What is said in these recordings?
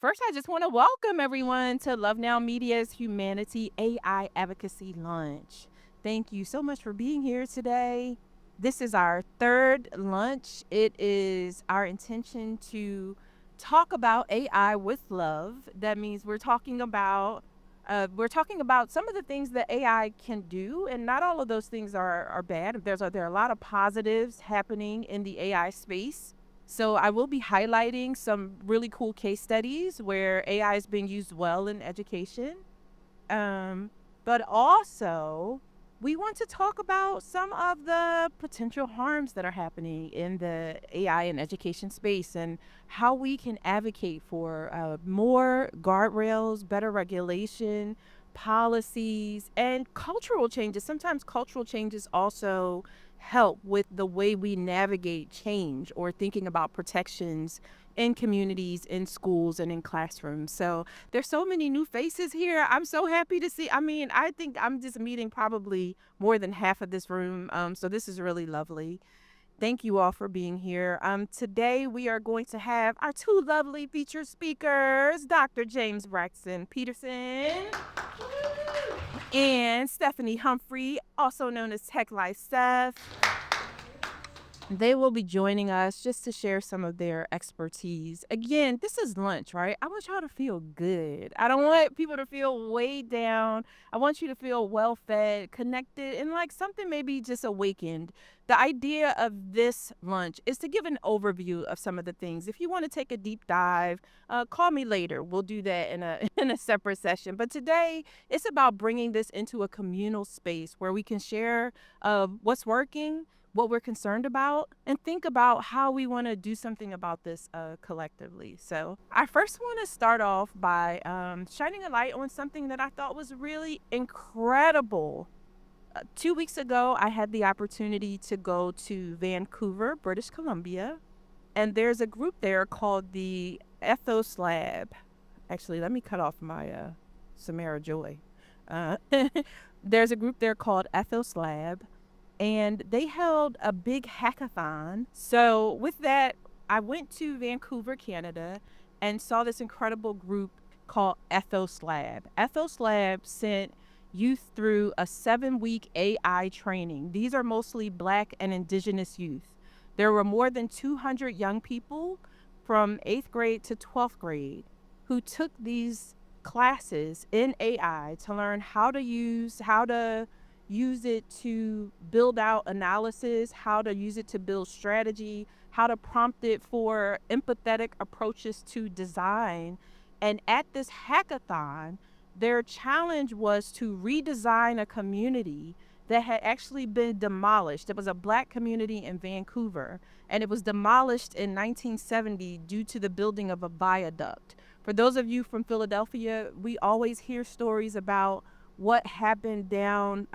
First, I just want to welcome everyone to Love Now Media's Humanity Advocacy Lunch. Thank you so much for being here today. This is our third lunch. It is our intention to talk about AI with love. That means we're talking about some of the things that AI can do, and not all of those things are bad. There are a lot of positives happening in the AI space. So I will be highlighting some really cool case studies where AI is being used well in education. But also, we want to talk about some of the potential harms that are happening in the AI and education space and how we can advocate for more guardrails, better regulation, policies, and cultural changes. Sometimes cultural changes also help with the way we navigate change or thinking about protections in communities, in schools, and in classrooms. So there's so many new faces here. I'm so happy to see. I think I'm just meeting probably more than half of this room. So this is really lovely. Thank you all for being here. Today we are going to have our two lovely featured speakers, Dr. James Braxton Peterson and Stephanie Humphrey, also known as Tech Life Steph. They will be joining us just to share some of their expertise. Again, this is lunch, right? I want y'all to feel good. I don't want people to feel weighed down. I want you to feel well fed, connected, and like something maybe just awakened. The idea of this lunch is to give an overview of some of the things. If you want to take a deep dive, call me later. We'll do that in a separate session. But today, it's about bringing this into a communal space where we can share what's working, what we're concerned about, and think about how we want to do something about this collectively. So I first want to start off by shining a light on something that I thought was really incredible. 2 weeks ago, I had the opportunity to go to Vancouver, British Columbia, and there's a group there called the Ethos Lab. Actually, let me cut off my Samara Joy. There's a group there called Ethos Lab, and they held a big hackathon. So with that, I went to Vancouver, Canada, and saw this incredible group called Ethos Lab. Ethos Lab sent youth through a 7-week AI training. These are mostly Black and Indigenous youth. There were more than 200 young people from 8th grade to 12th grade who took these classes in AI to learn how to use it to build out analysis, how to use it to build strategy, how to prompt it for empathetic approaches to design. And at this hackathon, their challenge was to redesign a community that had actually been demolished. It was a Black community in Vancouver, and it was demolished in 1970 due to the building of a viaduct. For those of you from Philadelphia, we always hear stories about what happened down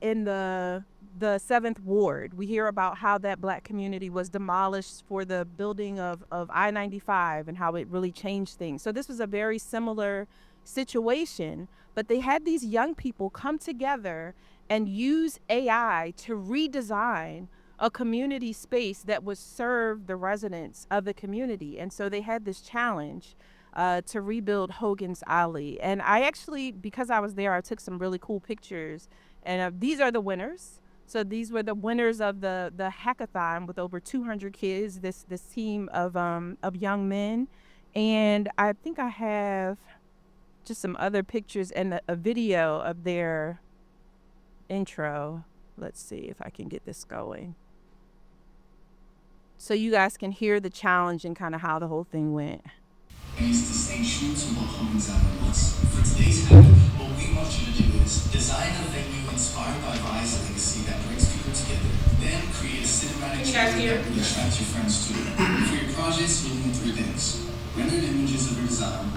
in the 7th Ward. We hear about how that Black community was demolished for the building of I-95 and how it really changed things. So this was a very similar situation, but they had these young people come together and use AI to redesign a community space that would serve the residents of the community. And so they had this challenge to rebuild Hogan's Alley. And I actually, because I was there, I took some really cool pictures. And these are the winners. So these were the winners of the hackathon with over 200 kids, this team of young men. And I think I have just some other pictures and a video of their intro. Let's see if I can get this going, so you guys can hear the challenge and kind of how the whole thing went. And it's to stay true to what HUMAN.AI was. For today's hack, what we want you to do is design a venue inspired by Vi's legacy that brings people together. Then create a cinematic trailer that will attract your friends too. For your projects, you'll need 3 things: rendered images of your design,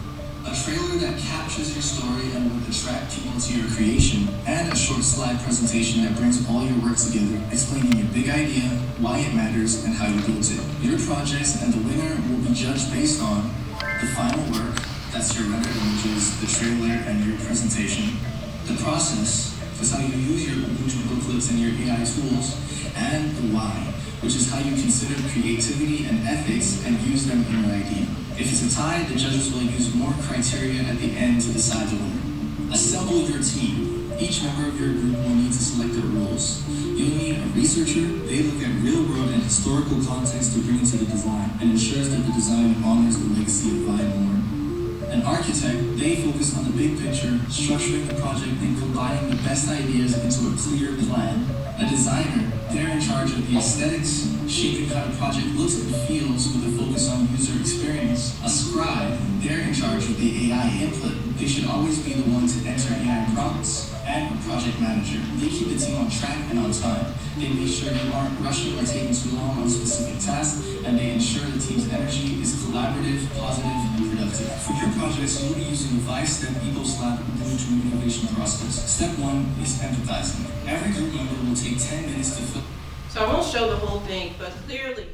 a trailer that captures your story and will attract people to your creation, and a short slide presentation that brings all your work together, explaining your big idea, why it matters, and how you built it. Your projects and the winner will be judged based on the final work, that's your rendered images, the trailer, and your presentation. The process is how you use your Ubuntu booklets and your AI tools, and the why, which is how you consider creativity and ethics and use them in your idea. If it's a tie, the judges will use more criteria at the end to decide the winner. Assemble your team. Each member of your group will need to select their roles. You'll need a researcher. They look at real-world and historical context to bring into the design and ensures that the design honors the legacy of Viamore. An architect, they focus on the big picture, structuring the project and combining the best ideas into a clear plan. A designer, they're in charge of the aesthetics, shaping how the project looks and feels with a focus on user experience. A scribe, they're in charge of the AI input. They should always be the one to enter AI prompts. And a project manager, they keep the team on track and on time. They make sure you aren't rushing or taking too long on specific tasks, and they ensure the team's energy is collaborative, positive, and productive. For your projects, you'll be using a 5-step Ethos Lab individual innovation process. Step 1 is empathizing. Every group member will take 10 minutes to fill. So I won't show the whole thing, but clearly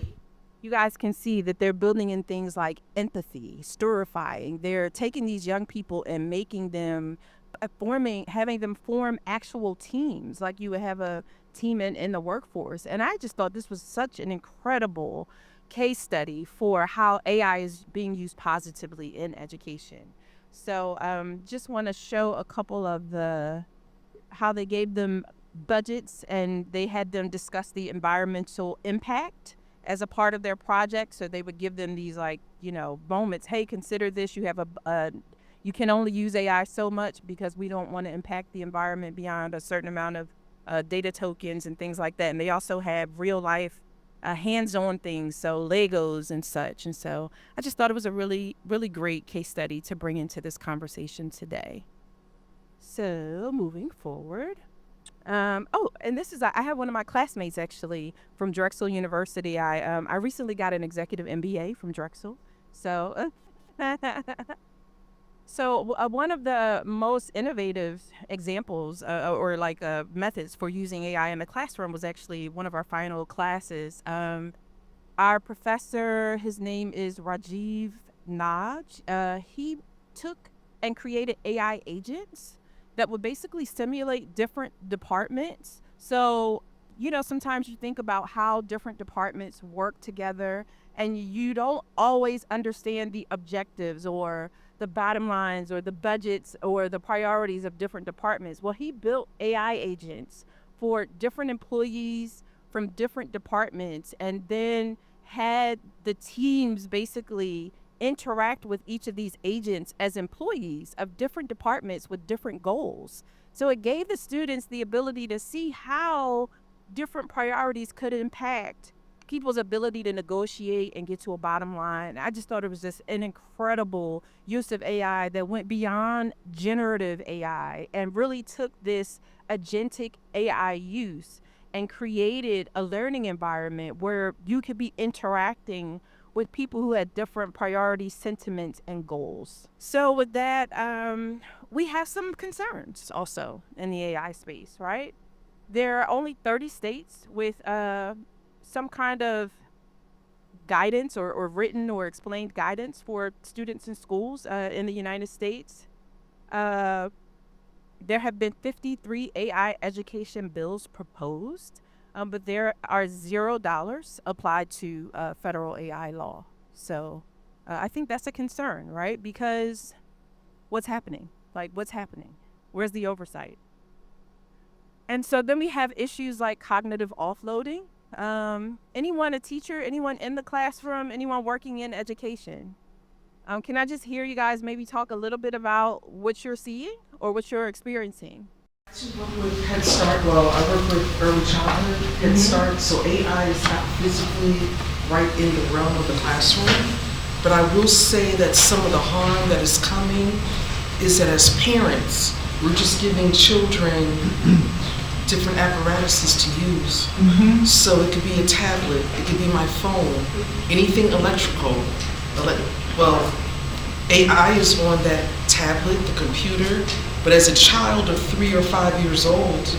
you guys can see that they're building in things like empathy, stirifying. They're taking these young people and making them having them form actual teams, like you would have a team in the workforce. And I just thought this was such an incredible case study for how AI is being used positively in education. So just want to show a couple of how they gave them budgets and they had them discuss the environmental impact as a part of their project. So they would give them these moments. Hey, consider this. You have you can only use AI so much because we don't want to impact the environment beyond a certain amount of data tokens and things like that. And they also have real life hands-on things, so Legos and such. And so I just thought it was a really, really great case study to bring into this conversation today. So moving forward. And this is, I have one of my classmates actually from Drexel University. I recently got an executive MBA from Drexel. So one of the most innovative examples or methods for using AI in the classroom was actually one of our final classes. Our professor, his name is Rajiv Naj. He took and created AI agents that would basically simulate different departments. So, sometimes you think about how different departments work together and you don't always understand the objectives or the bottom lines or the budgets or the priorities of different departments. Well, he built AI agents for different employees from different departments and then had the teams basically interact with each of these agents as employees of different departments with different goals. So it gave the students the ability to see how different priorities could impact people's ability to negotiate and get to a bottom line. I just thought it was just an incredible use of AI that went beyond generative AI and really took this agentic AI use and created a learning environment where you could be interacting with people who had different priorities, sentiments, and goals. So with that, we have some concerns also in the AI space, right? There are only 30 states with some kind of guidance or written or explained guidance for students in schools in the United States. There have been 53 AI education bills proposed, but there are $0 applied to federal AI law. So I think that's a concern, right? Because what's happening? What's happening? Where's the oversight? And so then we have issues like cognitive offloading. Anyone a teacher, anyone in the classroom, anyone working in education? Can I just hear you guys maybe talk a little bit about what you're seeing or what you're experiencing? I work with Head Start. Well, I work with early childhood Head Start, so AI is not physically right in the realm of the classroom. But I will say that some of the harm that is coming is that as parents, we're just giving children different apparatuses to use. So it could be a tablet, it could be my phone, anything electrical. Well, AI is on that tablet, the computer, but as a child of 3 or 5 years old,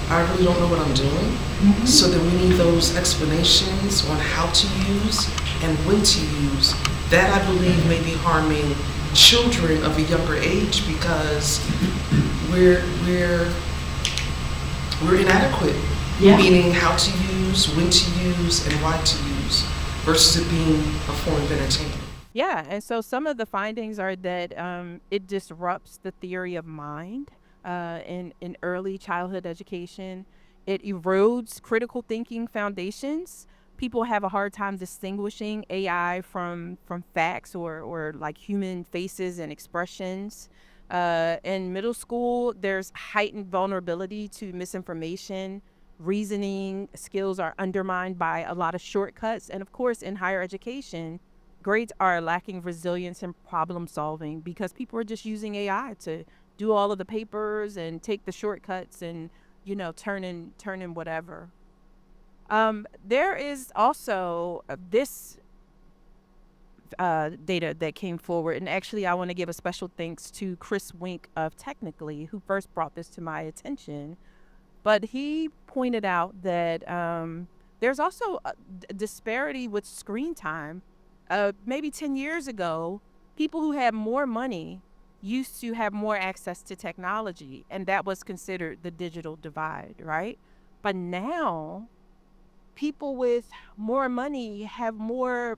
I really don't know what I'm doing. So then we need those explanations on how to use and when to use. That I believe may be harming children of a younger age because we're inadequate Yeah. Meaning how to use, when to use, and why to use, versus it being a form of entertainment. Yeah, and so some of the findings are that it disrupts the theory of mind in early childhood education. It erodes critical thinking foundations. People have a hard time distinguishing AI from facts or like human faces and expressions. In middle school, there's heightened vulnerability to misinformation. Reasoning skills are undermined by a lot of shortcuts, and of course, in higher education grades are lacking resilience and problem solving because people are just using AI to do all of the papers and take the shortcuts and turn in whatever. There is also this data that came forward, and actually, I want to give a special thanks to Chris Wink of Technically, who first brought this to my attention. But he pointed out that there's also a disparity with screen time. Maybe 10 years ago, people who had more money used to have more access to technology, and that was considered the digital divide, right? But now, people with more money have more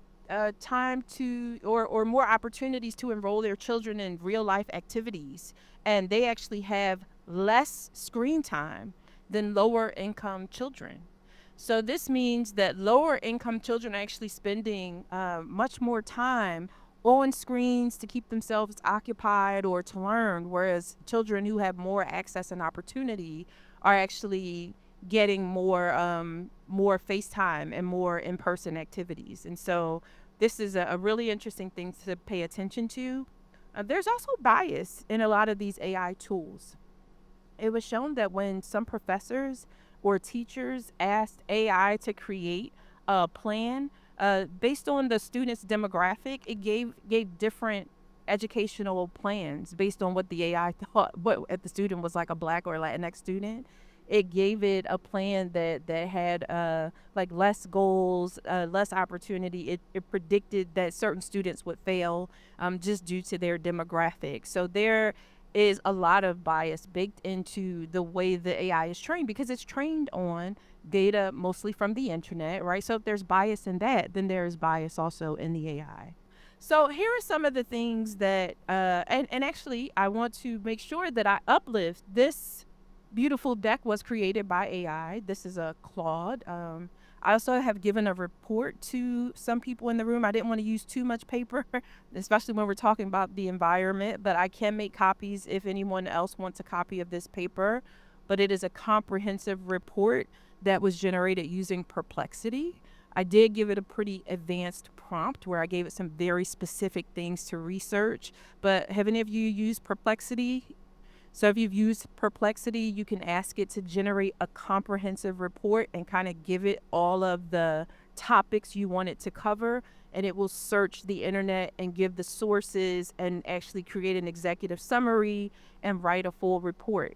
time to or more opportunities to enroll their children in real life activities, and they actually have less screen time than lower income children. So this means that lower income children are actually spending much more time on screens to keep themselves occupied or to learn, whereas children who have more access and opportunity are actually getting more FaceTime and more in-person activities. And so this is a really interesting thing to pay attention to. There's also bias in a lot of these AI tools. It was shown that when some professors or teachers asked AI to create a plan based on the student's demographic, it gave different educational plans based on what the AI thought. What if the student was like a Black or Latinx student, it gave it a plan that had like less goals, less opportunity. It predicted that certain students would fail just due to their demographic. So there is a lot of bias baked into the way the AI is trained because it's trained on data mostly from the internet, right? So if there's bias in that, then there is bias also in the AI. So here are some of the things that, and actually, I want to make sure that I uplift this beautiful deck was created by AI. This is a Claude. I also have given a report to some people in the room. I didn't want to use too much paper, especially when we're talking about the environment, but I can make copies if anyone else wants a copy of this paper. But it is a comprehensive report that was generated using Perplexity. I did give it a pretty advanced prompt where I gave it some very specific things to research. But have any of you used Perplexity? So if you've used Perplexity, you can ask it to generate a comprehensive report and kind of give it all of the topics you want it to cover. And it will search the internet and give the sources and actually create an executive summary and write a full report.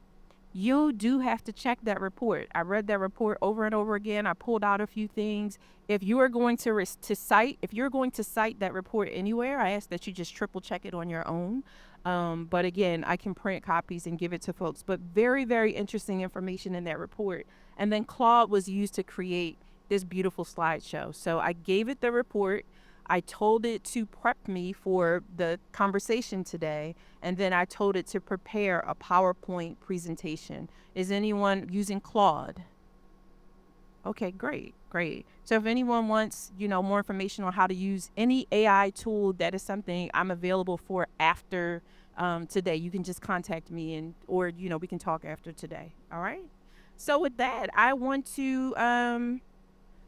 You do have to check that report. I read that report over and over again. I pulled out a few things. If you are going to cite that report anywhere, I ask that you just triple check it on your own. But again, I can print copies and give it to folks. But very, very interesting information in that report. And then Claude was used to create this beautiful slideshow. So I gave it the report. I told it to prep me for the conversation today, and then I told it to prepare a PowerPoint presentation. Is anyone using Claude? Okay, great. So if anyone wants, more information on how to use any AI tool, that is something I'm available for after today. You can just contact me or we can talk after today. All right. So with that, I want to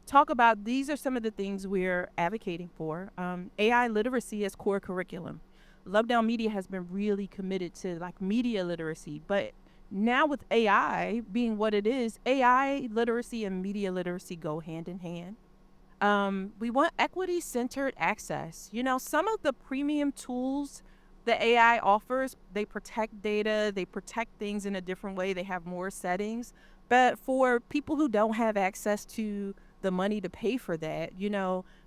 talk about these are some of the things we're advocating for. AI literacy as core curriculum. Love Down Media has been really committed to media literacy, but now with AI being what it is, AI literacy and media literacy go hand in hand. We want equity-centered access. Some of the premium tools the AI offers, they protect data, they protect things in a different way, they have more settings. But for people who don't have access to the money to pay for that,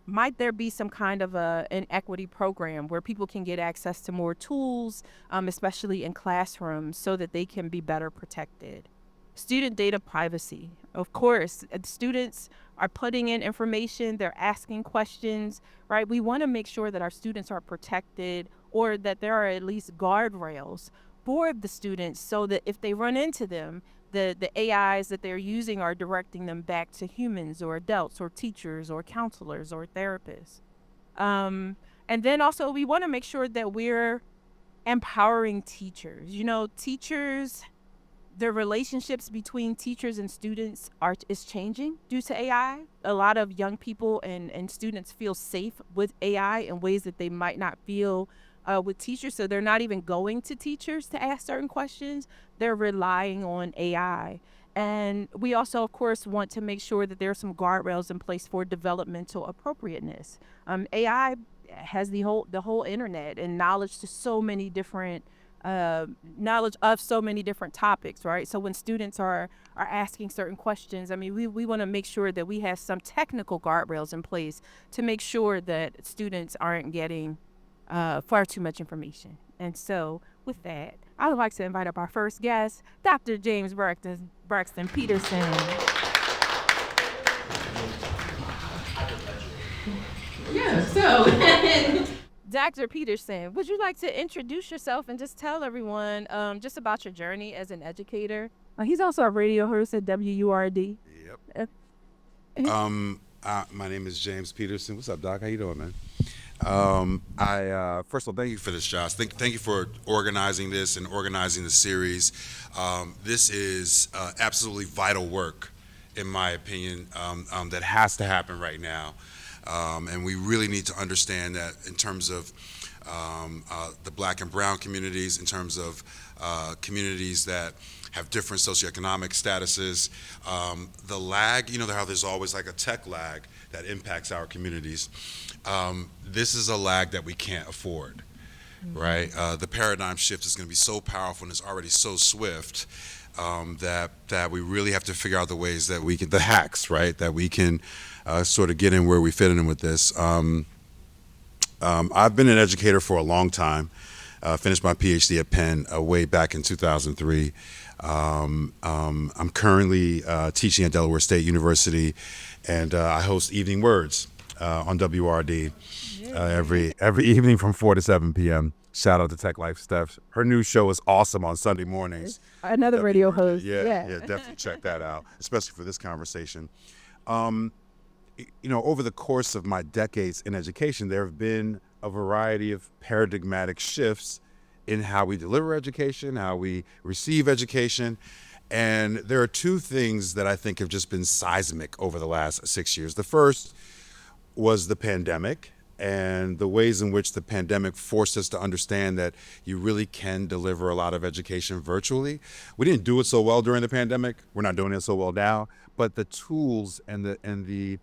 might there be some kind of an equity program where people can get access to more tools, especially in classrooms, so that they can be better protected? Student data privacy. Of course, students are putting in information, they're asking questions, right? We want to make sure that our students are protected or that there are at least guardrails for the students so that if they run into them, the AIs that they're using are directing them back to humans or adults or teachers or counselors or therapists. And then also, we want to make sure that we're empowering teachers. Teachers, the relationships between teachers and students is changing due to AI. A lot of young people and students feel safe with AI in ways that they might not feel with teachers. So they're not even going to teachers to ask certain questions. They're relying on AI. And we also, of course, want to make sure that there are some guardrails in place for developmental appropriateness. AI has the whole internet and knowledge to so many different knowledge of so many different topics, right? So when students are asking certain questions, I mean, we want to make sure that we have some technical guardrails in place to make sure that students aren't getting far too much information. And so with that, I would like to invite up our first guest, Dr. James Braxton Peterson. Yeah, so Dr. Peterson, would you like to introduce yourself and just tell everyone just about your journey as an educator? He's also a radio host at WURD. Yep. My name is James Peterson. What's up, Doc? How you doing, man? First of all, thank you for this, Josh. Thank you for organizing this and organizing the series. This is absolutely vital work, in my opinion, that has to happen right now. And we really need to understand that in terms of the Black and brown communities, in terms of communities that have different socioeconomic statuses, the lag, how there's always like a tech lag that impacts our communities. This is a lag that we can't afford, right? The paradigm shift is going to be so powerful and it's already so swift that we really have to figure out the ways that we can, the hacks, right, that we can sort of get in where we fit in with this. I've been an educator for a long time. Finished my PhD at Penn way back in 2003. I'm currently teaching at Delaware State University, and I host Evening Words on WRD every evening from 4 to 7 p.m. Shout out to Tech Life Steph. Her new show is awesome on Sunday mornings. Another radio host. Yeah, definitely check that out, especially for this conversation. Over the course of my decades in education, there have been a variety of paradigmatic shifts in how we deliver education, how we receive education. And there are two things that I think have just been seismic over the last 6 years. The first was the pandemic and the ways in which the pandemic forced us to understand that you really can deliver a lot of education virtually. We didn't do it so well during the pandemic. We're not doing it so well now, but the tools and the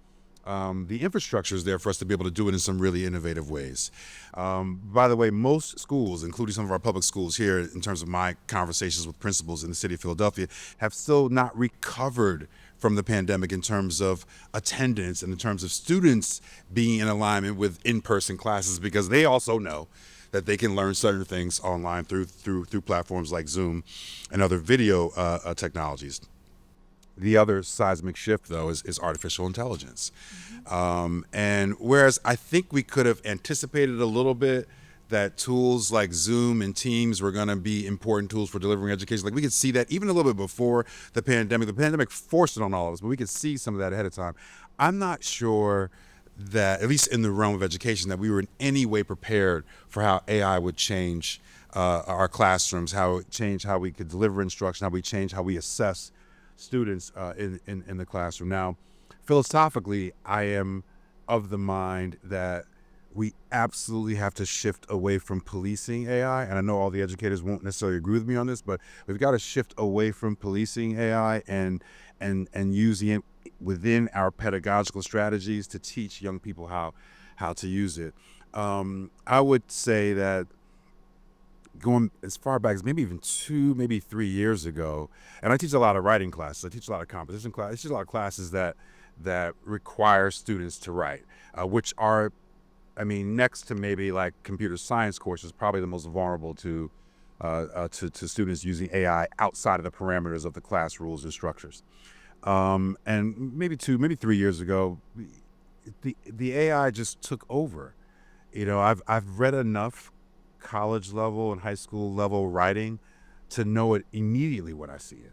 infrastructure is there for us to be able to do it in some really innovative ways. By the way, most schools, including some of our public schools here, in terms of my conversations with principals in the city of Philadelphia, have still not recovered from the pandemic in terms of attendance and in terms of students being in alignment with in-person classes, because they also know that they can learn certain things online through platforms like Zoom and other video technologies. The other seismic shift, though, is artificial intelligence. And whereas I think we could have anticipated a little bit that tools like Zoom and Teams were going to be important tools for delivering education, like we could see that even a little bit before the pandemic. The pandemic forced it on all of us, but we could see some of that ahead of time. I'm not sure that, at least in the realm of education, that we were in any way prepared for how AI would change our classrooms, how it would change how we could deliver instruction, how we change how we assess students in the classroom. Now, philosophically, I am of the mind that we absolutely have to shift away from policing AI. And I know all the educators won't necessarily agree with me on this, but we've got to shift away from policing AI and using it within our pedagogical strategies to teach young people how to use it. I would say that going as far back as maybe even 2, maybe 3 years ago, and I teach a lot of writing classes. I teach a lot of composition classes. I teach a lot of classes that require students to write, which are, next to maybe like computer science courses, probably the most vulnerable to to students using AI outside of the parameters of the class rules and structures. And maybe 3 years ago, the AI just took over. I've read enough college level and high school level writing to know it immediately when I see it.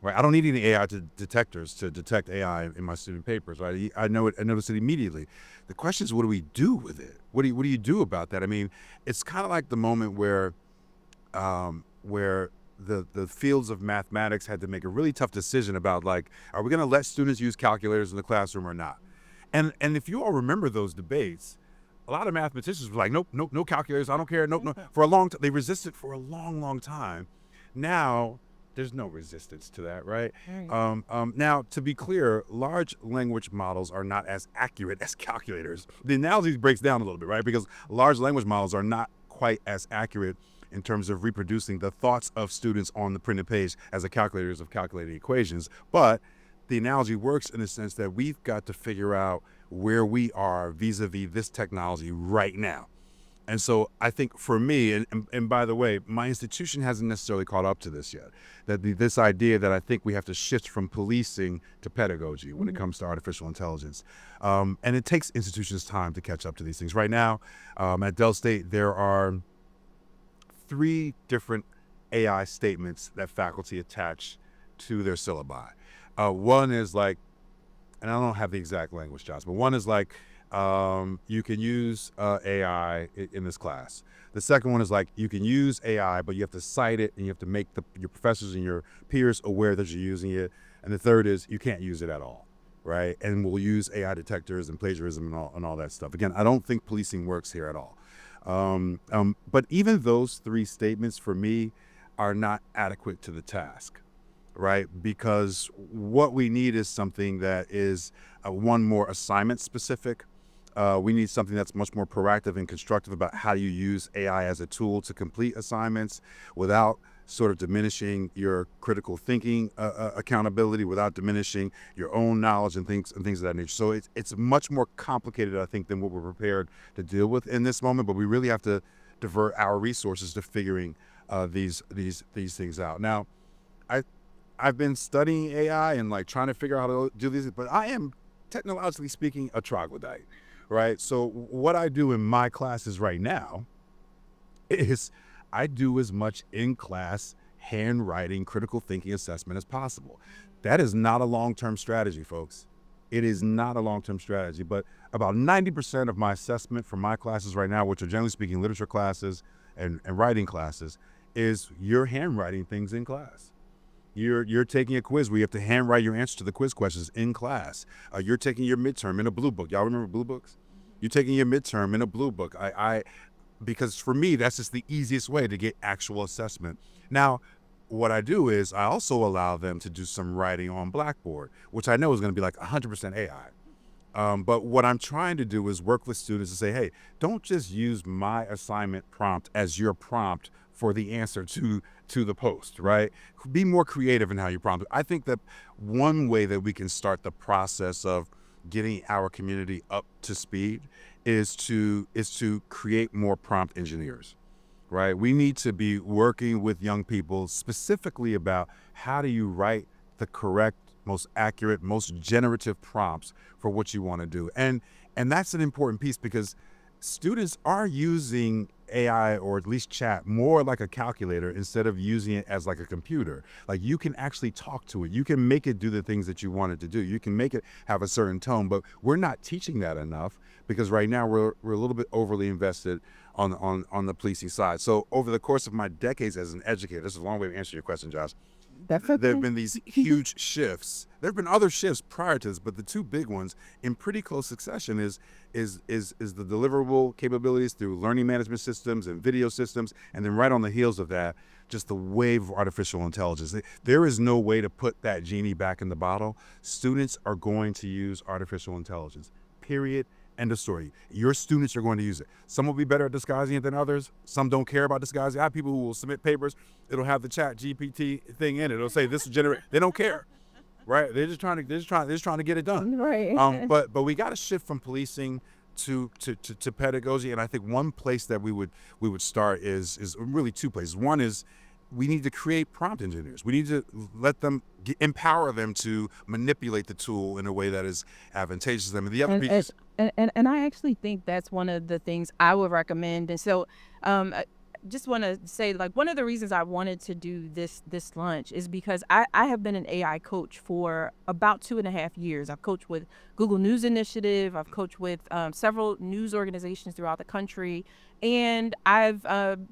Right, I don't need any AI detectors to detect AI in my student papers. Right, I know it. I notice it immediately. The question is, what do we do with it? What do you do about that? I mean, it's kind of like the moment where the fields of mathematics had to make a really tough decision about, like, are we going to let students use calculators in the classroom or not? And if you all remember those debates, a lot of mathematicians were like, nope, no calculators. I don't care. Nope, no. For a long time, they resisted for a long time. Now there's no resistance to that, right? Now, to be clear, large language models are not as accurate as calculators. The analogy breaks down a little bit, right? Because large language models are not quite as accurate in terms of reproducing the thoughts of students on the printed page as the calculators of calculating equations. But the analogy works in the sense that we've got to figure out where we are vis-a-vis this technology right now. And so I think for me, and by the way, my institution hasn't necessarily caught up to this yet, that this idea that I think we have to shift from policing to pedagogy when it comes to artificial intelligence. And it takes institutions time to catch up to these things. Right now, at Del State, there are 3 different AI statements that faculty attach to their syllabi. One is like, and I don't have the exact language, Josh, but one is like, you can use AI in this class. The second one is like, you can use AI, but you have to cite it and you have to make your professors and your peers aware that you're using it. And the third is you can't use it at all, right? And we'll use AI detectors and plagiarism and all that stuff. Again, I don't think policing works here at all. But even those 3 statements for me are not adequate to the task, right? Because what we need is something that is one more assignment specific. We need something that's much more proactive and constructive about how you use AI as a tool to complete assignments without sort of diminishing your critical thinking accountability, without diminishing your own knowledge and things of that nature. So it's much more complicated, I think, than what we're prepared to deal with in this moment. But we really have to divert our resources to figuring these things out. Now, I've been studying AI and like trying to figure out how to do these, but I am, technologically speaking, a troglodyte, right? So what I do in my classes right now is I do as much in-class handwriting, critical thinking assessment as possible. That is not a long-term strategy, folks. It is not a long-term strategy, but about 90% of my assessment for my classes right now, which are generally speaking literature classes and writing classes, is you're handwriting things in class. You're taking a quiz where you have to handwrite your answer to the quiz questions in class. You're taking your midterm in a blue book. Y'all remember blue books? You're taking your midterm in a blue book. Because for me, that's just the easiest way to get actual assessment. Now, what I do is I also allow them to do some writing on Blackboard, which I know is going to be like 100% AI. But what I'm trying to do is work with students to say, hey, don't just use my assignment prompt as your prompt for the answer to the post, right? Be more creative in how you prompt it. I think that one way that we can start the process of getting our community up to speed is to create more prompt engineers, right? We need to be working with young people specifically about how do you write the correct, most accurate, most generative prompts for what you want to do. And that's an important piece because students are using AI, or at least chat, more like a calculator instead of using it as like a computer. Like, you can actually talk to it. You can make it do the things that you want it to do. You can make it have a certain tone, but we're not teaching that enough because right now we're a little bit overly invested on the policing side. So over the course of my decades as an educator, this is a long way to answer your question, Josh. That's okay. There have been these huge shifts. There have been other shifts prior to this, but the 2 big ones in pretty close succession is the deliverable capabilities through learning management systems and video systems, and then right on the heels of that, just the wave of artificial intelligence. There is no way to put that genie back in the bottle. Students are going to use artificial intelligence, period. End of story. Your students are going to use it. Some will be better at disguising it than others. Some don't care about disguising. I have people who will submit papers. It'll have the chat GPT thing in it. It'll say this is generate. They don't care, right? They're just trying to get it done. Right. But we got to shift from policing to pedagogy. And I think one place that we would start is really two places. One is we need to create prompt engineers. We need to let them empower them to manipulate the tool in a way that is advantageous to them. And the other piece is And I actually think that's one of the things I would recommend. And so, I just want to say, like, one of the reasons I wanted to do this lunch is because I have been an AI coach for about 2.5 years. I've coached with Google News Initiative. I've coached with several news organizations throughout the country, and I've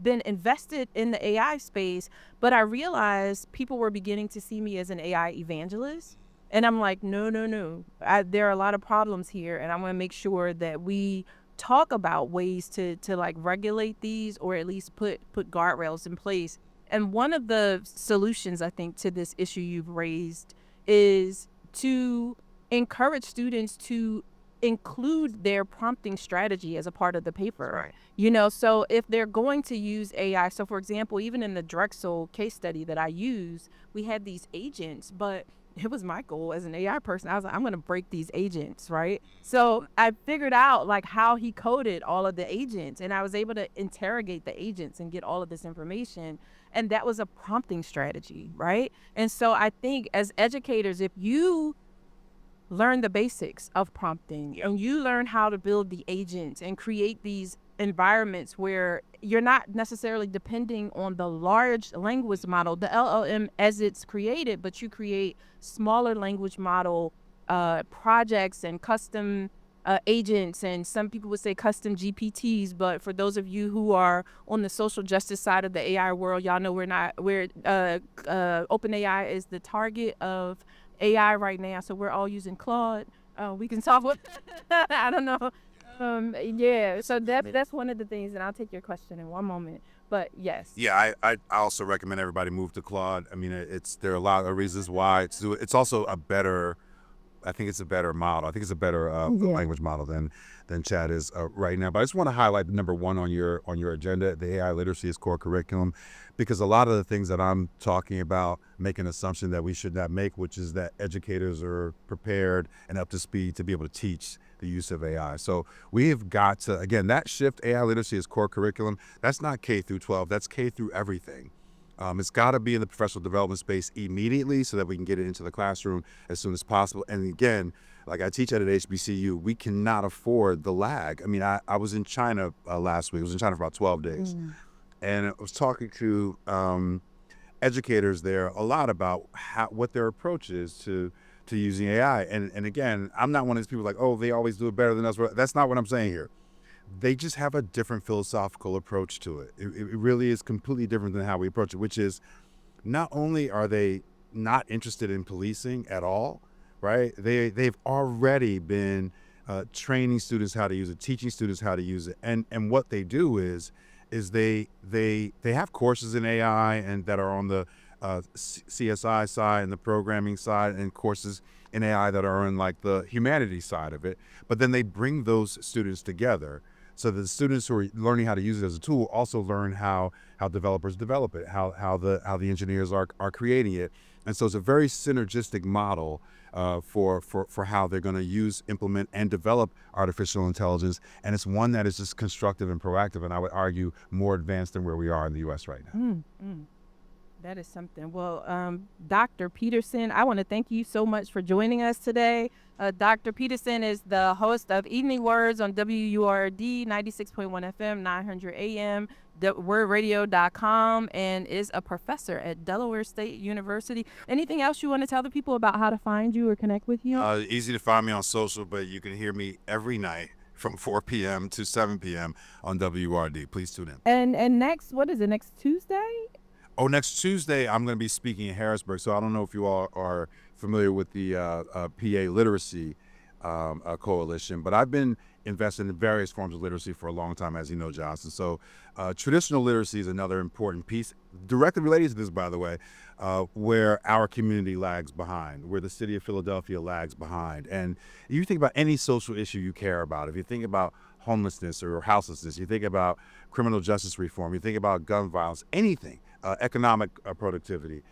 been invested in the AI space. But I realized people were beginning to see me as an AI evangelist. And I'm like, no, no, no. There are a lot of problems here, and I want to make sure that we talk about ways to like regulate these, or at least put guardrails in place. And one of the solutions, I think, to this issue you've raised is to encourage students to include their prompting strategy as a part of the paper. Right. You know, so if they're going to use AI, so for example, even in the Drexel case study that I use, we had these agents, but it was my goal as an AI person. I was like, I'm going to break these agents, right? So I figured out like how he coded all of the agents, and I was able to interrogate the agents and get all of this information. And that was a prompting strategy, right? And so I think as educators, if you learn the basics of prompting and you learn how to build the agents and create these environments where you're not necessarily depending on the large language model, the LLM as it's created, but you create smaller language model projects and custom agents, and some people would say custom GPTs. But for those of you who are on the social justice side of the AI world, y'all know OpenAI is the target of AI right now, so we're all using Claude. We can talk with I don't know. Yeah, so that's one of the things, and I'll take your question in one moment. But yes. Yeah, I also recommend everybody move to Claude. I mean, there are a lot of reasons why it's also a better. I think it's a better model. I think it's a better language model than Chat is right now. But I just want to highlight number one on your agenda, the AI literacy is core curriculum, because a lot of the things that I'm talking about make an assumption that we should not make, which is that educators are prepared and up to speed to be able to teach the use of AI. So we have got to, again, that shift, AI literacy is core curriculum. That's not K through 12. That's K through everything. It's got to be in the professional development space immediately so that we can get it into the classroom as soon as possible. And again, like I teach at an HBCU, we cannot afford the lag. I mean, I was in China last week. I was in China for about 12 days. And I was talking to educators there a lot about what their approach is to using AI. And again, I'm not one of these people like, oh, they always do it better than us. That's not what I'm saying here. They just have a different philosophical approach to it. It really is completely different than how we approach it, which is not only are they not interested in policing at all, right? They've already been training students how to use it, teaching students how to use it. And what they do is they have courses in AI and that are on the CSI side and the programming side, and courses in AI that are on like the humanities side of it. But then they bring those students together so that the students who are learning how to use it as a tool also learn how developers develop it, how the engineers are creating it. And so it's a very synergistic model for how they're going to use, implement, and develop artificial intelligence. And it's one that is just constructive and proactive, and I would argue more advanced than where we are in the U.S. right now. That is something. Well, Dr. Peterson, I want to thank you so much for joining us today. Dr. Peterson is the host of Evening Words on WURD 96.1 FM, 900 AM, wordradio.com, and is a professor at Delaware State University. Anything else you want to tell the people about how to find you or connect with you? Easy to find me on social, but you can hear me every night from 4 p.m. to 7 p.m. on WURD. Please tune in. And next, what is it, next Tuesday? Oh, next Tuesday, I'm going to be speaking in Harrisburg. So I don't know if you all are familiar with the PA Literacy Coalition, but I've been invested in various forms of literacy for a long time, as you know, Johnson. So traditional literacy is another important piece, directly related to this, by the way, where our community lags behind, where the city of Philadelphia lags behind. And you think about any social issue you care about. If you think about homelessness or houselessness, you think about criminal justice reform, you think about gun violence, anything, economic productivity.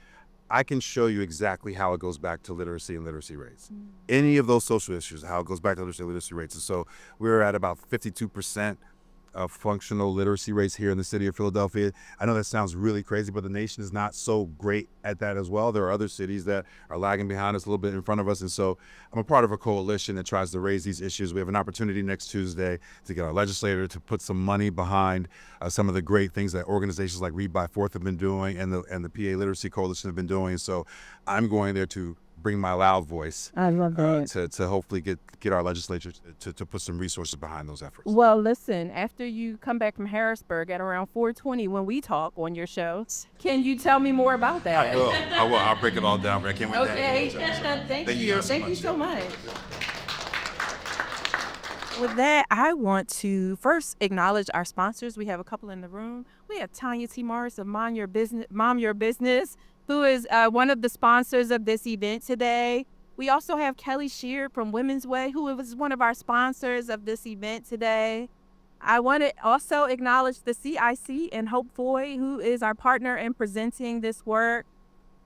I can show you exactly how it goes back to literacy and literacy rates. Any of those social issues, how it goes back to literacy rates. And so we're at about 52% of functional literacy rates here in the city of Philadelphia. I know that sounds really crazy, but the nation is not so great at that as well. There are other cities that are lagging behind us, a little bit in front of us. And so I'm a part of a coalition that tries to raise these issues. We have an opportunity next Tuesday to get our legislator to put some money behind some of the great things that organizations like Read by Fourth have been doing and the PA Literacy Coalition have been doing. So I'm going there to bring my loud voice. I love that. To hopefully get our legislature to put some resources behind those efforts. Well, listen, after you come back from Harrisburg at around 4:20 when we talk on your show, can you tell me more about that? I will. I'll break it all down, but I can't wait to Okay, have thank Thank you. you so Thank you much. so much. With that, I want to first acknowledge our sponsors. We have a couple in the room. We have Tanya T. Morris of Mom Your Business, who is one of the sponsors of this event today. We also have Kelly Sheard from Women's Way, who is one of our sponsors of this event today. I want to also acknowledge the CIC and Hope Foy, who is our partner in presenting this work.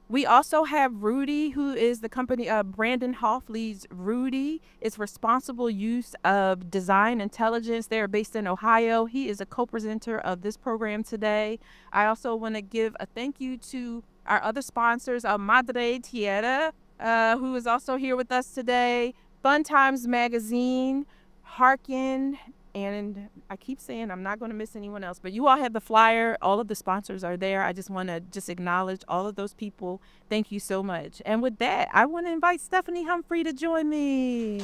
We also have Rudy, who is the company of Brandon Hoff leads Rudy. It's responsible use of design intelligence. They are based in Ohio. He is a co-presenter of this program today. I also want to give a thank you to our other sponsors, HUMAN.AI.TY AI, who is also here with us today, Fun Times Magazine, Harkin, and I keep saying I'm not going to miss anyone else, but you all have the flyer. All of the sponsors are there. I just want to acknowledge all of those people. Thank you so much. And with that, I want to invite Stephanie Humphrey to join me.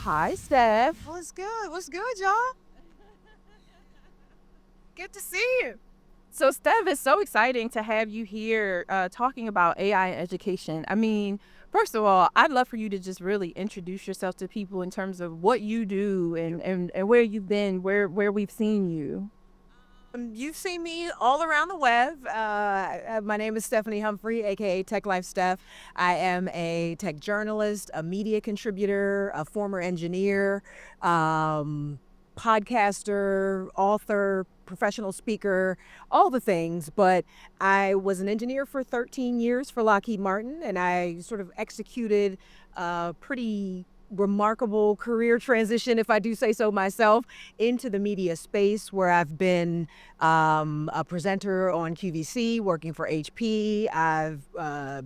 Hi, Steph. What's good? What's good, y'all? Good to see you. So, Steph, it's so exciting to have you here talking about AI education. I mean, first of all, I'd love for you to just really introduce yourself to people in terms of what you do and where you've been, where we've seen you. You've seen me all around the web. My name is Stephanie Humphrey, aka Tech Life Steph. I am a tech journalist, a media contributor, a former engineer, podcaster, author, professional speaker, all the things. But I was an engineer for 13 years for Lockheed Martin, and I sort of executed a pretty remarkable career transition, if I do say so myself, into the media space, where I've been a presenter on QVC, working for HP. I've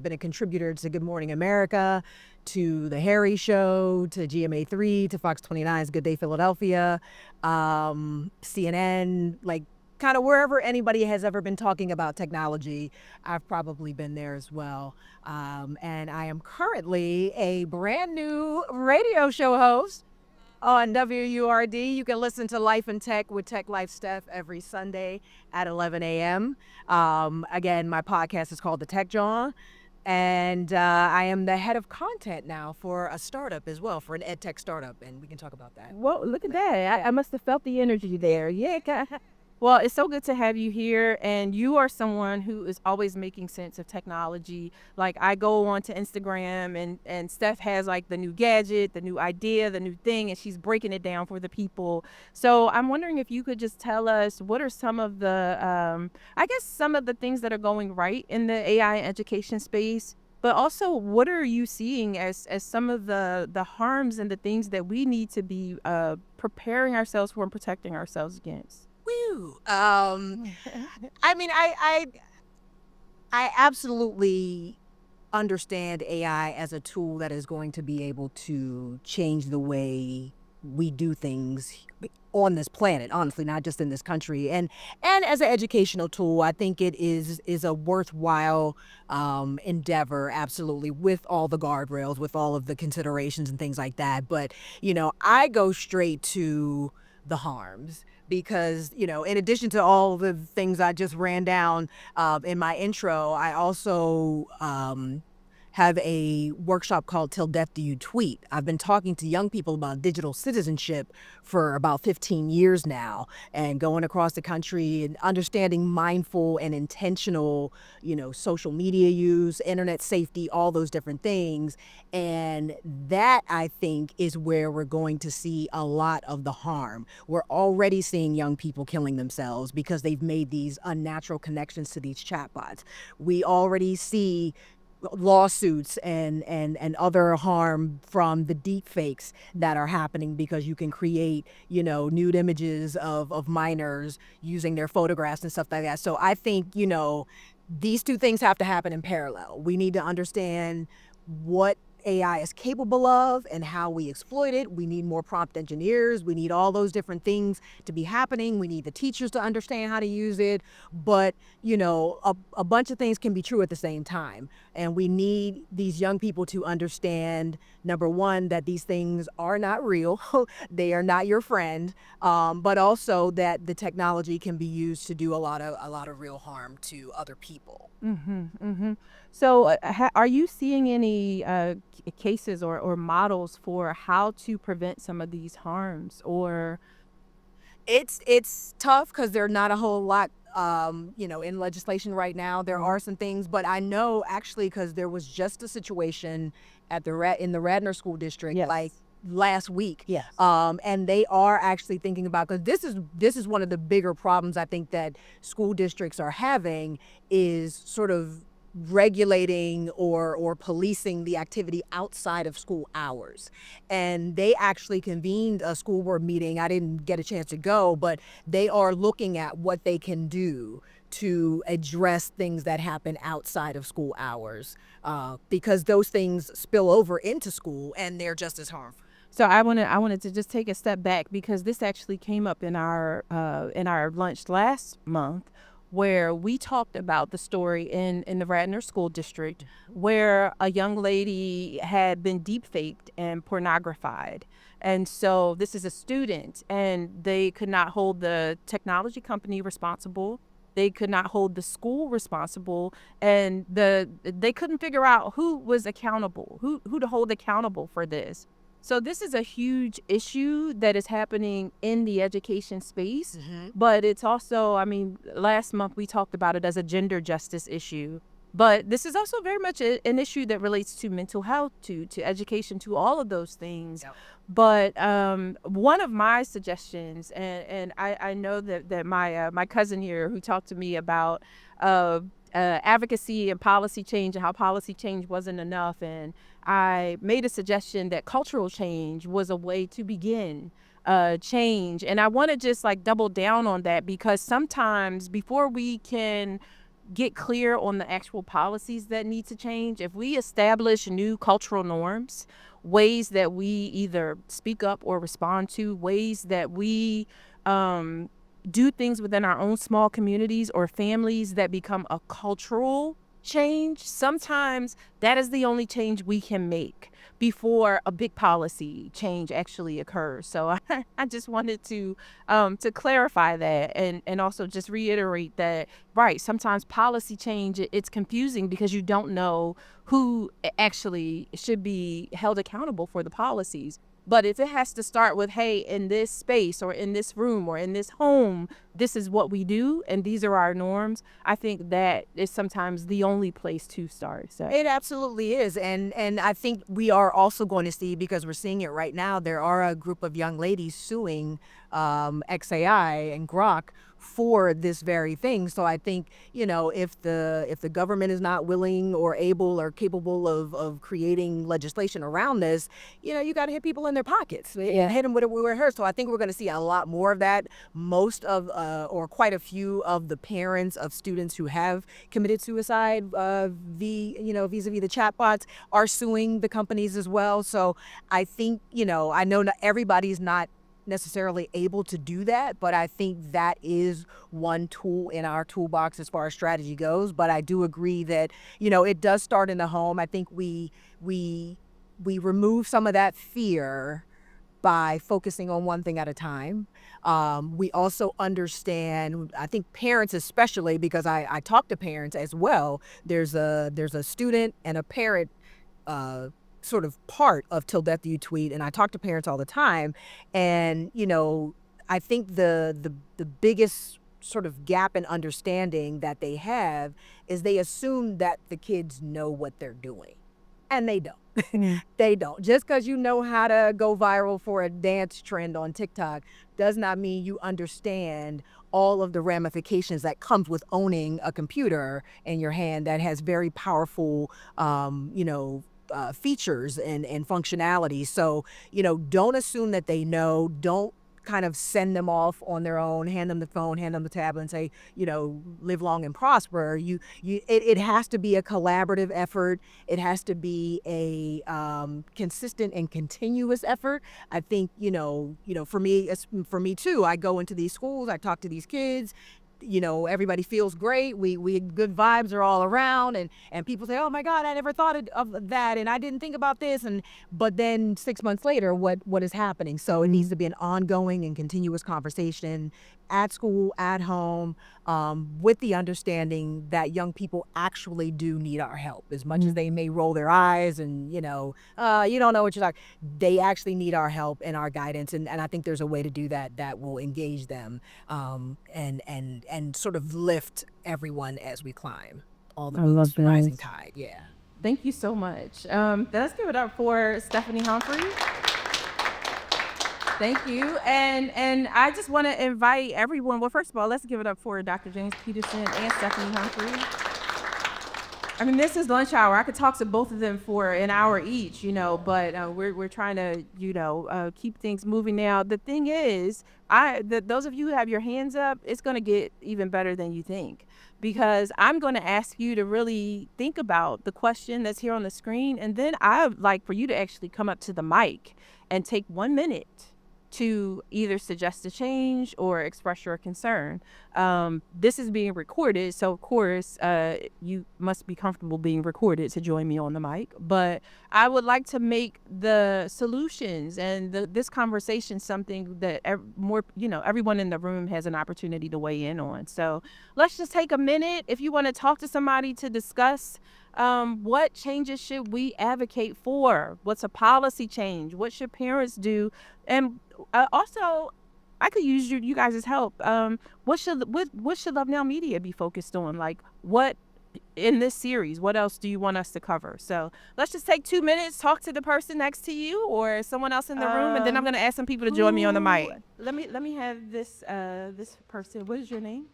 been a contributor to Good Morning America, to The Harry Show, to GMA3, to Fox 29's Good Day Philadelphia, CNN, like kind of wherever anybody has ever been talking about technology, I've probably been there as well. And I am currently a brand new radio show host on WURD. You can listen to Life in Tech with Tech Life Steph every Sunday at 11 a.m. Again, my podcast is called The Tech Jaw. And I am the head of content now for a startup as well, for an ed tech startup, and we can talk about that. Well, look at that. I must have felt the energy there. Yeah. Well, it's so good to have you here, and you are someone who is always making sense of technology. Like, I go onto Instagram, and Steph has like the new gadget, the new idea, the new thing, and she's breaking it down for the people. So I'm wondering if you could just tell us what are some of the, some of the things that are going right in the AI education space, but also what are you seeing as some of the harms and the things that we need to be preparing ourselves for and protecting ourselves against? Woo. I mean, I absolutely understand AI as a tool that is going to be able to change the way we do things on this planet, honestly, not just in this country. And as an educational tool, I think it is a worthwhile endeavor, absolutely, with all the guardrails, with all of the considerations and things like that. But, I go straight to the harms. Because, in addition to all the things I just ran down in my intro, I also have a workshop called Till Death Do You Tweet. I've been talking to young people about digital citizenship for about 15 years now, and going across the country and understanding mindful and intentional, social media use, internet safety, all those different things. And that, I think, is where we're going to see a lot of the harm. We're already seeing young people killing themselves because they've made these unnatural connections to these chatbots. We already see lawsuits and other harm from the deep fakes that are happening because you can create, nude images of minors using their photographs and stuff like that. So I think, these two things have to happen in parallel. We need to understand what AI is capable of and how we exploit it. We need more prompt engineers. We need all those different things to be happening. We need the teachers to understand how to use it. But, a bunch of things can be true at the same time. And we need these young people to understand, number one, that these things are not real. They are not your friend. But also that the technology can be used to do a lot of real harm to other people. So, are you seeing any cases or models for how to prevent some of these harms? Or It's tough because there are not a whole lot, in legislation right now. There are some things, but I know actually because there was just a situation at in the Radnor School District, Yes. like last week. Yes. And they are actually thinking about, because this is one of the bigger problems I think that school districts are having, is sort of regulating or policing the activity outside of school hours. And they actually convened a school board meeting. I didn't get a chance to go, but they are looking at what they can do to address things that happen outside of school hours, because those things spill over into school and they're just as harmful. So I wanted to just take a step back because this actually came up in our lunch last month, where we talked about the story in the Radnor School District where a young lady had been deepfaked and pornographied. And so this is a student, and they could not hold the technology company responsible. They could not hold the school responsible, and they couldn't figure out who was accountable, who to hold accountable for this. So this is a huge issue that is happening in the education space, but it's also, last month we talked about it as a gender justice issue, but this is also very much an issue that relates to mental health, to education, to all of those things. Yep. But one of my suggestions, and I know that my cousin here who talked to me about advocacy and policy change and how policy change wasn't enough, and I made a suggestion that cultural change was a way to begin change. And I want to just double down on that, because sometimes before we can get clear on the actual policies that need to change, if we establish new cultural norms, ways that we either speak up or respond to, ways that we do things within our own small communities or families that become a cultural change, sometimes that is the only change we can make before a big policy change actually occurs. So I just wanted to clarify that, and also just reiterate that, right, sometimes policy change, it's confusing because you don't know who actually should be held accountable for the policies. But if it has to start with, hey, in this space or in this room or in this home, this is what we do and these are our norms, I think that is sometimes the only place to start. So It absolutely is. And I think we are also going to see, because we're seeing it right now, there are a group of young ladies suing XAI and Grok for this very thing. So I think, if the government is not willing or able or capable of creating legislation around this, you got to hit people in their pockets. Yeah. Hit them with it where it hurts. So I think we're going to see a lot more of that. Most of, or quite a few of the parents of students who have committed suicide vis-a-vis the chatbots are suing the companies as well. So I think, I know not everybody's not necessarily able to do that, but I think that is one tool in our toolbox as far as strategy goes. But I do agree that, it does start in the home. I think we remove some of that fear by focusing on one thing at a time. We also understand, I think parents especially, because I talk to parents as well. There's a student and a parent sort of part of Till Death Do You Tweet, and I talk to parents all the time, and I think the biggest sort of gap in understanding that they have is they assume that the kids know what they're doing, and they don't. They don't. Just because you know how to go viral for a dance trend on TikTok does not mean you understand all of the ramifications that comes with owning a computer in your hand that has very powerful, features and functionality. So, don't assume that they know. Don't kind of send them off on their own, hand them the phone, hand them the tablet, and say, live long and prosper. It has to be a collaborative effort. It has to be a consistent and continuous effort. I think, for me too, I go into these schools, I talk to these kids, everybody feels great. We good vibes are all around, and people say, oh my God, I never thought of that, and I didn't think about this, but then 6 months later, what is happening? So it needs to be an ongoing and continuous conversation at school, at home, with the understanding that young people actually do need our help. As much as they may roll their eyes and, you don't know what you're talking, they actually need our help and our guidance. And I think there's a way to do that will engage them, and sort of lift everyone as we climb. All the boats rising tide. Yeah. Thank you so much. Let's give it up for Stephanie Humphrey. Thank you. And I just want to invite everyone. Well, first of all, let's give it up for Dr. James Peterson and Stephanie Humphrey. I mean, this is lunch hour. I could talk to both of them for an hour each, but we're trying to, keep things moving now. The thing is, those of you who have your hands up, it's going to get even better than you think, because I'm going to ask you to really think about the question that's here on the screen. And then I'd like for you to actually come up to the mic and take 1 minute to either suggest a change or express your concern. This is being recorded, so of course you must be comfortable being recorded to join me on the mic. But I would like to make the solutions and this conversation something that everyone in the room has an opportunity to weigh in on. So let's just take a minute. If you want to talk to somebody to discuss what changes should we advocate for? What's a policy change? What should parents do? And also, I could use you guys' help. What should Love Now Media be focused on? Like, what in this series? What else do you want us to cover? So let's just take 2 minutes, talk to the person next to you or someone else in the room, and then I'm going to ask some people to join me on the mic. Let me have this person. What is your name?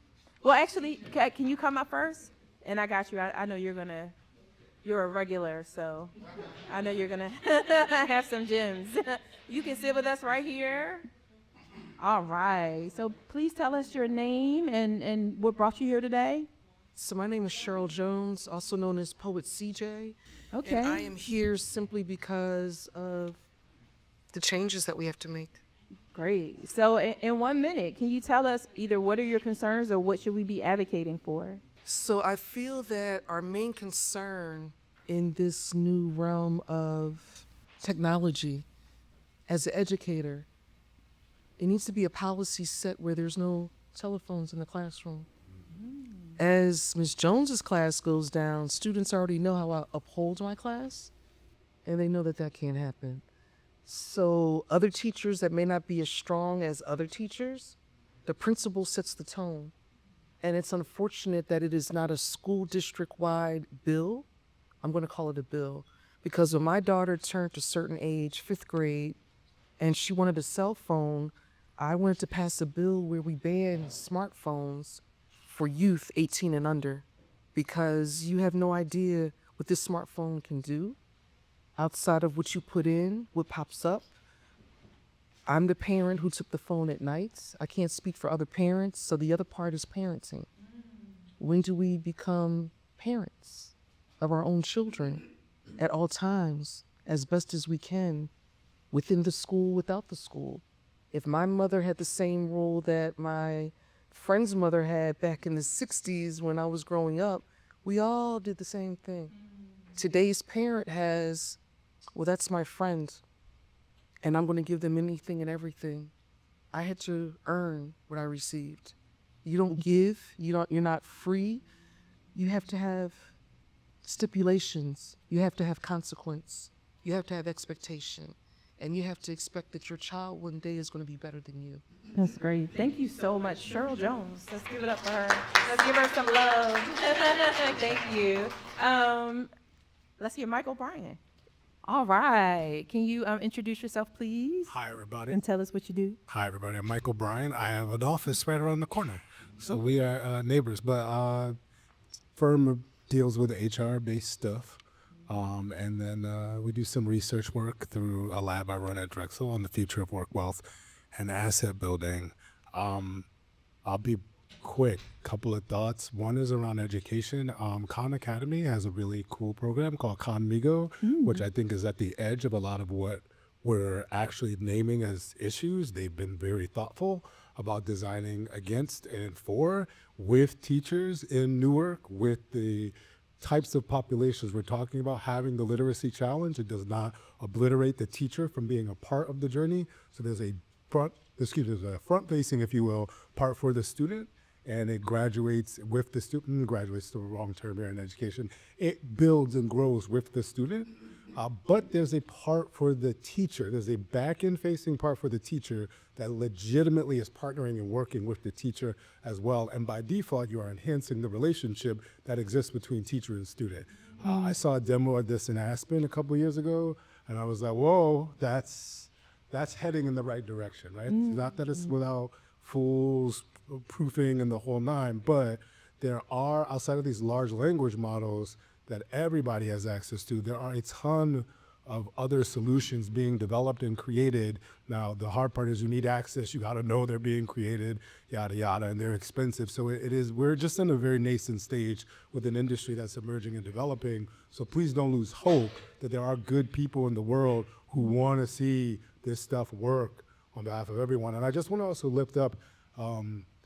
Well, actually, can you come up first? And I got you. I know you're a regular, so I know you're gonna have some gems. You can sit with us right here. All right. So please tell us your name and what brought you here today. So my name is Cheryl Jones, also known as Poet CJ. Okay. And I am here simply because of the changes that we have to make. Great. So in 1 minute, can you tell us either what are your concerns or what should we be advocating for? So I feel that our main concern in this new realm of technology, as an educator, it needs to be a policy set where there's no telephones in the classroom. As Ms. Jones's class goes down, students already know how I uphold my class, and they know that that can't happen. So other teachers that may not be as strong as other teachers, the principal sets the tone. And it's unfortunate that it is not a school district-wide bill. I'm going to call it a bill, because when my daughter turned a certain age, 5th grade, and she wanted a cell phone, I wanted to pass a bill where we ban smartphones for youth 18 and under, because you have no idea what this smartphone can do outside of what you put in, what pops up. I'm the parent who took the phone at night. I can't speak for other parents, so the other part is parenting. When do we become parents of our own children at all times, as best as we can, within the school, without the school? If my mother had the same role that my friend's mother had back in the 60s when I was growing up, we all did the same thing. Today's parent has, well, that's my friend, and I'm going to give them anything and everything. I had to earn what I received. You don't give, you're not free. You have to have stipulations. You have to have consequence. You have to have expectation. And you have to expect that your child one day is going to be better than you. That's great. Thank you so much, Cheryl Jones. Let's give it up for her. Let's give her some love. Thank you. Let's hear Michael Bryan. All right. Can you introduce yourself, please? Hi, everybody. And tell us what you do. Hi, everybody. I'm Michael Bryan. I have an office right around the corner. So we are neighbors, but firm deals with HR-based stuff. And then we do some research work through a lab I run at Drexel on the future of work, wealth, and asset building. I'll be quick. Couple of thoughts. One is around education. Khan Academy has a really cool program called Conmigo, which I think is at the edge of a lot of what we're actually naming as issues. They've been very thoughtful about designing against and for, with teachers in Newark, with the types of populations we're talking about having the literacy challenge. It does not obliterate the teacher from being a part of the journey. So there's a front-facing, if you will, part for the student, and it graduates with the student. Graduates to the wrong term here in education. It builds and grows with the student, but there's a part for the teacher. There's a back-end facing part for the teacher that legitimately is partnering and working with the teacher as well. And by default, you are enhancing the relationship that exists between teacher and student. I saw a demo of this in Aspen a couple of years ago, and I was like, whoa, that's heading in the right direction, right? Not that it's without fools, proofing, and the whole nine, but there are, outside of these large language models that everybody has access to, there are a ton of other solutions being developed and created. Now, the hard part is you need access, you gotta know they're being created, yada, yada, and they're expensive. So we're just in a very nascent stage with an industry that's emerging and developing. So please don't lose hope that there are good people in the world who wanna see this stuff work on behalf of everyone. And I just wanna also lift up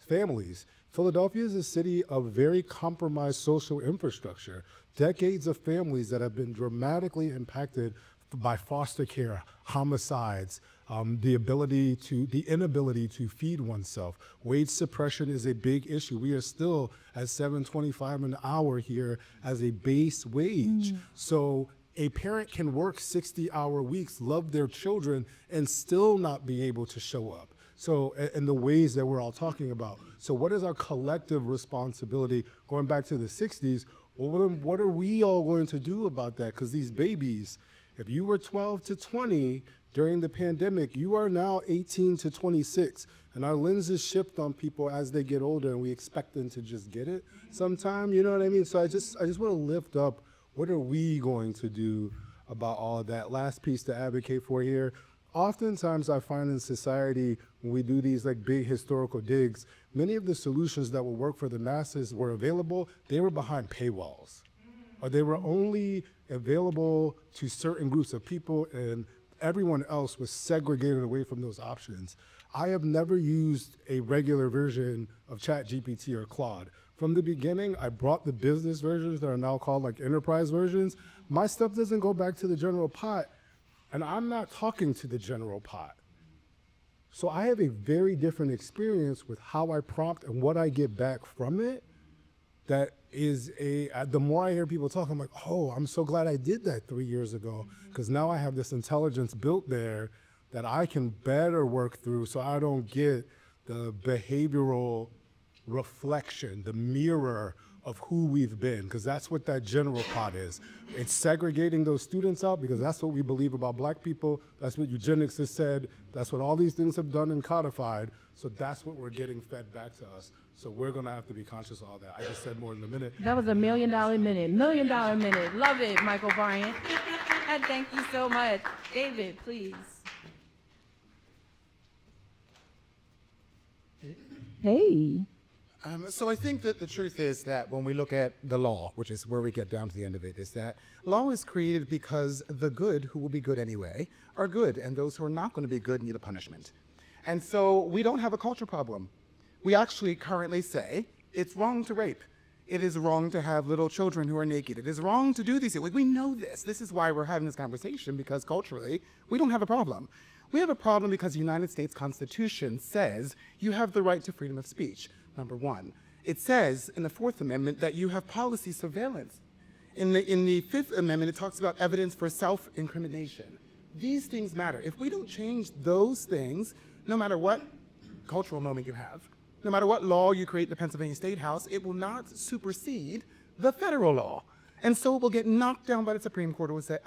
families. Philadelphia is a city of very compromised social infrastructure. Decades of families that have been dramatically impacted by foster care, homicides, the inability to feed oneself. Wage suppression is a big issue. We are still at $7.25 an hour here as a base wage. So a parent can work 60-hour weeks, love their children, and still not be able to show up. So, in the ways that we're all talking about. So what is our collective responsibility? Going back to the 60s, well, what are we all going to do about that? Because these babies, if you were 12 to 20 during the pandemic, you are now 18 to 26. And our lenses shift on people as they get older, and we expect them to just get it sometime, you know what I mean? So I just want to lift up, what are we going to do about all of that? Last piece to advocate for here. Oftentimes I find in society, when we do these like big historical digs, many of the solutions that will work for the masses were available, they were behind paywalls. Or they were only available to certain groups of people, and everyone else was segregated away from those options. I have never used a regular version of ChatGPT or Claude. From the beginning, I brought the business versions that are now called like enterprise versions. My stuff doesn't go back to the general pot. And I'm not talking to the general pot. So I have a very different experience with how I prompt and what I get back from it. That is the more I hear people talk, I'm like, oh, I'm so glad I did that 3 years ago, because now I have this intelligence built there that I can better work through so I don't get the behavioral reflection, the mirror of who we've been, because that's what that general pot is. It's segregating those students out, because that's what we believe about Black people. That's what eugenics has said. That's what all these things have done and codified. So that's what we're getting fed back to us. So we're gonna have to be conscious of all that. I just said more than a minute. That was $1 million minute. $1 million minute. Love it, Michael Bryan. Thank you so much. David, please. Hey. So I think that the truth is that when we look at the law, which is where we get down to the end of it, is that law is created because the good, who will be good anyway, are good, and those who are not going to be good need a punishment. And so we don't have a culture problem. We actually currently say it's wrong to rape. It is wrong to have little children who are naked. It is wrong to do these things. We know this. This is why we're having this conversation, because culturally, we don't have a problem. We have a problem because the United States Constitution says you have the right to freedom of speech. Number one, it says in the Fourth Amendment that you have policy surveillance. In the Fifth Amendment, it talks about evidence for self-incrimination. These things matter. If we don't change those things, no matter what cultural moment you have, no matter what law you create in the Pennsylvania State House, it will not supersede the federal law. And so it will get knocked down by the Supreme Court, who will say,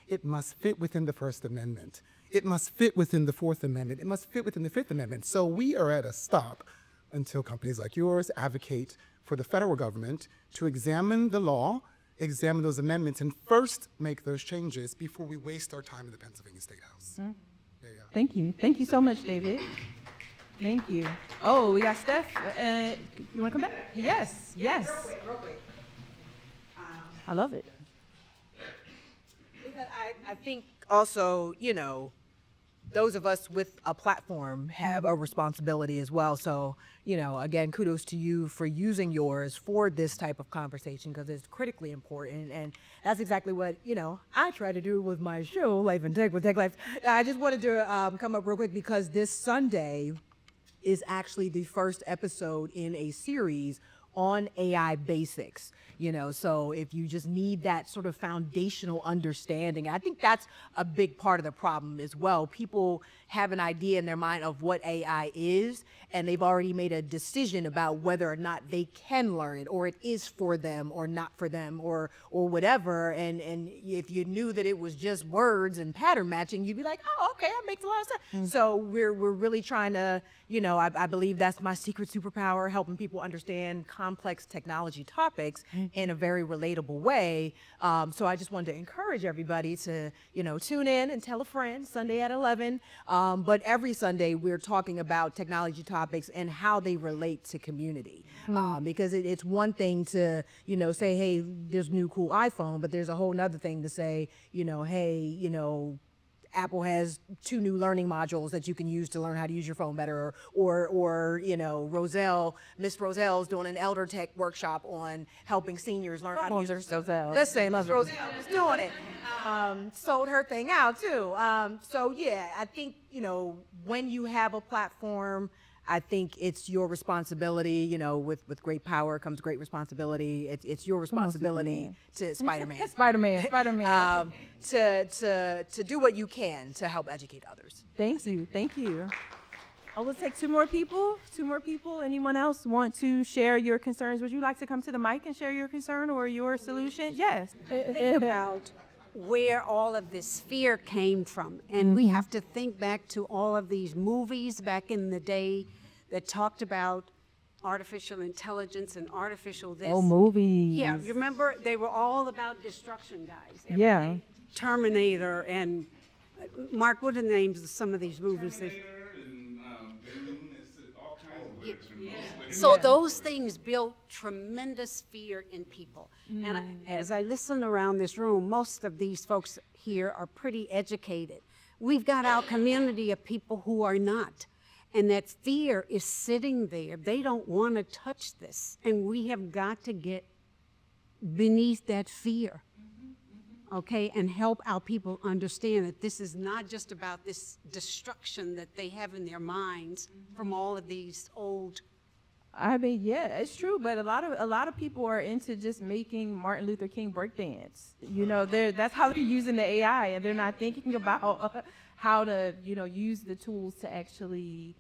it must fit within the First Amendment. It must fit within the Fourth Amendment. It must fit within the Fifth Amendment. So we are at a stop until companies like yours advocate for the federal government to examine the law, examine those amendments, and first make those changes before we waste our time in the Pennsylvania State House. Mm-hmm. There you go. Thank you. Thank you so much, David. Thank you. Oh, we got Steph. You want to come back? Yes, yes. Real quick. I love it. I think also, those of us with a platform have a responsibility as well. So, again, kudos to you for using yours for this type of conversation, because it's critically important. And that's exactly what, I try to do with my show, Life in Tech with Tech Life. I just wanted to come up real quick because this Sunday is actually the first episode in a series on AI basics, so if you just need that sort of foundational understanding, I think that's a big part of the problem as well. People have an idea in their mind of what AI is, and they've already made a decision about whether or not they can learn it, or it is for them or not for them, or whatever. And if you knew that it was just words and pattern matching, you'd be like, oh, okay, that makes a lot of sense. So we're really trying to, I believe that's my secret superpower, helping people understand complex technology topics in a very relatable way. So I just wanted to encourage everybody to, tune in and tell a friend Sunday at 11. But every Sunday we're talking about technology topics and how they relate to community. Because it's one thing to, say, hey, there's a new cool iPhone, but there's a whole nother thing to say, hey, Apple has 2 new learning modules that you can use to learn how to use your phone better, or Miss Roselle's doing an elder tech workshop on helping seniors learn how to use their Roselle. Let's say Miss Roselle was doing it. Sold her thing out too. So yeah, I think, when you have a platform, I think it's your responsibility, with great power comes great responsibility. It's your responsibility to Spider-Man. Spider-Man. To do what you can to help educate others. Thank you. Oh, let's take 2 more people. Anyone else want to share your concerns? Would you like to come to the mic and share your concern or your solution? Yes. Think about where all of this fear came from. And we have to think back to all of these movies back in the day that talked about artificial intelligence and artificial this. Oh, movies. Yeah, you remember? They were all about destruction, guys. Yeah. Terminator and Mark, what are the names of some of these movies? So those things built tremendous fear in people. And as I listen around this room, most of these folks here are pretty educated. We've got our community of people who are not. And that fear is sitting there. They don't want to touch this. And we have got to get beneath that fear. Okay, and help our people understand that this is not just about this destruction that they have in their minds from all of these old. I mean, yeah, it's true, but a lot of people are into just making Martin Luther King breakdance. That's how they're using the AI, and they're not thinking about how to, use the tools to actually,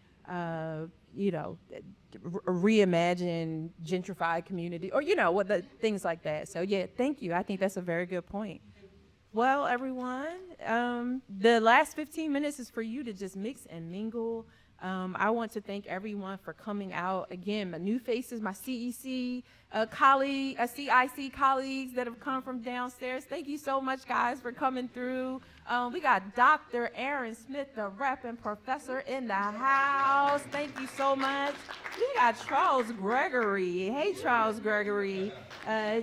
reimagine gentrified community, or things like that. So yeah, thank you. I think that's a very good point. Well, everyone, the last 15 minutes is for you to just mix and mingle. I want to thank everyone for coming out. Again, my new faces, my CIC colleagues that have come from downstairs. Thank you so much, guys, for coming through. We got Dr. Aaron Smith, the rep and professor in the house. Thank you so much. We got Charles Gregory. Hey, Charles Gregory.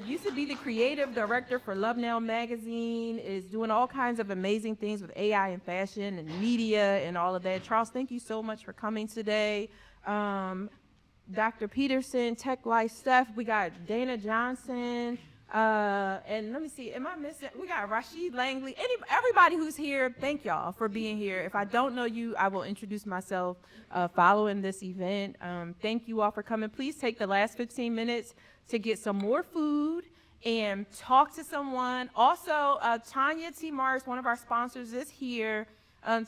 Used to be the creative director for Love Now magazine, is doing all kinds of amazing things with AI and fashion and media and all of that. Charles, thank you so much for coming today. Dr. Peterson, Tech Life Steph. We got Dana Johnson. And let me see, am I missing? We got Rashid Langley. Everybody who's here, thank y'all for being here. If I don't know you, I will introduce myself following this event. Thank you all for coming. Please take the last 15 minutes to get some more food and talk to someone. Also, Tanya T. Mars, one of our sponsors, is here.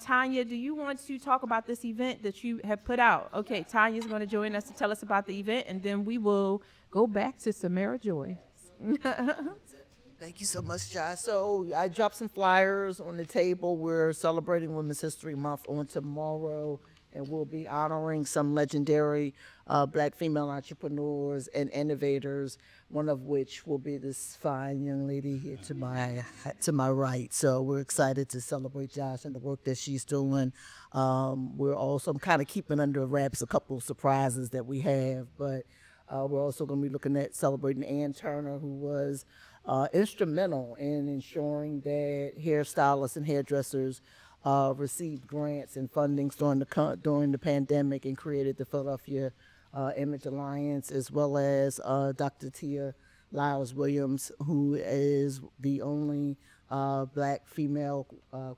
Tanya, do you want to talk about this event that you have put out? Okay, Tanya's going to join us to tell us about the event, and then we will go back to Samara Joy. Thank you so much, Josh. So I dropped some flyers on the table. We're celebrating Women's History Month on tomorrow, and we'll be honoring some legendary Black female entrepreneurs and innovators. One of which will be this fine young lady here to my right. So we're excited to celebrate Josh and the work that she's doing. We're also kind of keeping under wraps a couple of surprises that we have, but we're also going to be looking at celebrating Ann Turner, who was instrumental in ensuring that hairstylists and hairdressers received grants and fundings during the pandemic, and created the Philadelphia Image Alliance, as well as Dr. Tia Lyles Williams, who is the only Black female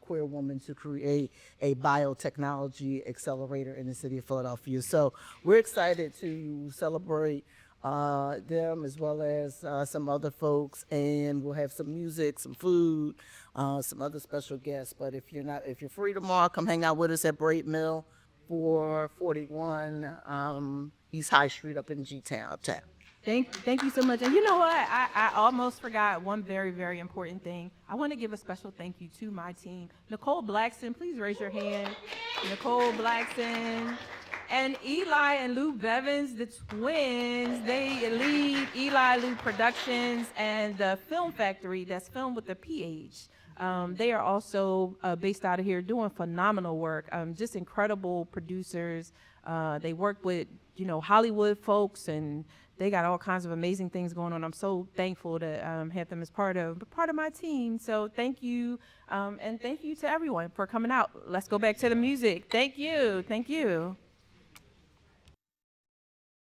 queer woman to create a biotechnology accelerator in the city of Philadelphia. So we're excited to celebrate them, as well as some other folks, and we'll have some music, some food, some other special guests. But if you're free tomorrow, come hang out with us at Braid Mill, 441 East High Street up in G-Town, uptown. Thank you so much. And you know what? I almost forgot one very, very important thing. I want to give a special thank you to my team. Nicole Blackson, please raise your hand. Nicole Blackson. And Eli and Lou Bevins, the twins, they lead Eli Lou Productions and the Film Factory, that's Film with a PH. They are also based out of here doing phenomenal work, just incredible producers. They work with, Hollywood folks, and they got all kinds of amazing things going on. I'm so thankful to have them as part of my team. So thank you, and thank you to everyone for coming out. Let's go back to the music. Thank you.